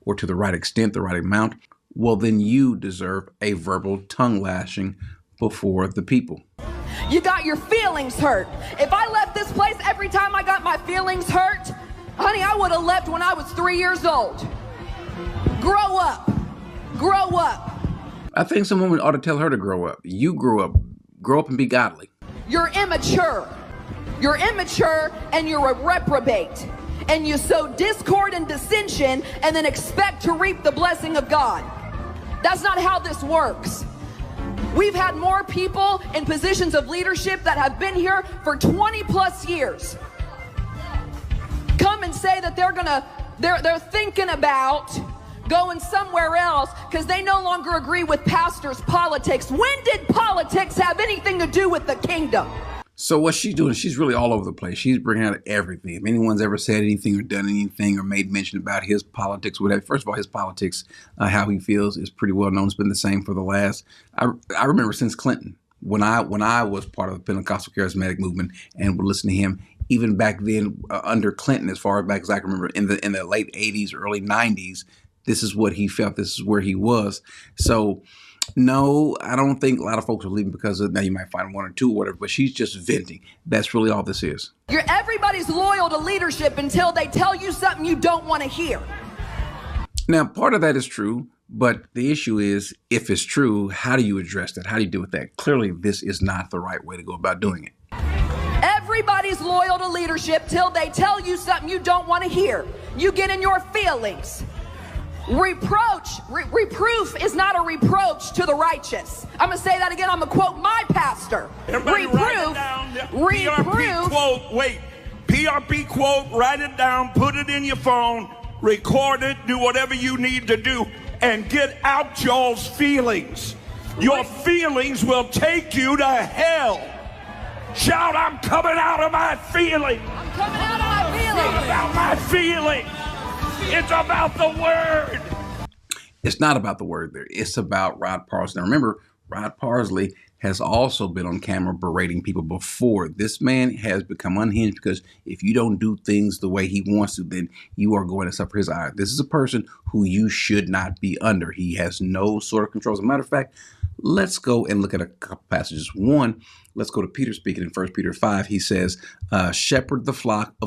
or to the right extent, the right amount, well, then you deserve a verbal tongue lashing before the people. You got your feelings hurt. If I left this place every time I got my feelings hurt, honey, I would have left when I was 3 years old. Grow up. Grow up. I think some women ought to tell her to grow up. You grow up and be godly. You're immature. You're immature and you're a reprobate. And you sow discord and dissension and then expect to reap the blessing of God. That's not how this works. We've had more people in positions of leadership that have been here for 20 plus years come and say that they're thinking about going somewhere else because they no longer agree with pastors' politics. When did politics have anything to do with the kingdom? So what she's doing, she's really all over the place. She's bringing out everything. If anyone's ever said anything or done anything or made mention about his politics, whatever, first of all, his politics, how he feels is pretty well known. It's been the same for the last, I remember since Clinton, when I was part of the Pentecostal charismatic movement and would listen to him, even back then under Clinton, as far back as I can remember, in the late 80s, early 90s, this is what he felt. This is where he was. So no, I don't think a lot of folks are leaving because of, now you might find one or two or whatever, but she's just venting. That's really all this is. Everybody's loyal to leadership until they tell you something you don't want to hear. Now, part of that is true, but the issue is, if it's true, how do you address that? How do you deal with that? Clearly, this is not the right way to go about doing it. Everybody's loyal to leadership till they tell you something you don't want to hear. You get in your feelings. Reproof is not a reproach to the righteous. I'm going to say that again. I'm going to quote my pastor. Everybody write it down. PRP quote, wait. PRP quote, write it down, put it in your phone, record it, do whatever you need to do, and get out y'all's feelings. Your feelings will take you to hell. Shout, I'm coming out of my feelings. I'm coming out of my feelings. It's not about my feelings. It's about the word. It's not about the word there. It's about Rod Parsley. Now remember, Rod Parsley has also been on camera berating people before. This man has become unhinged because if you don't do things the way he wants to, then you are going to suffer his ire. This is a person who you should not be under. He has no sort of control. As a matter of fact, let's go and look at a couple passages. One, let's go to Peter speaking in 1 Peter 5. He says, shepherd the flock of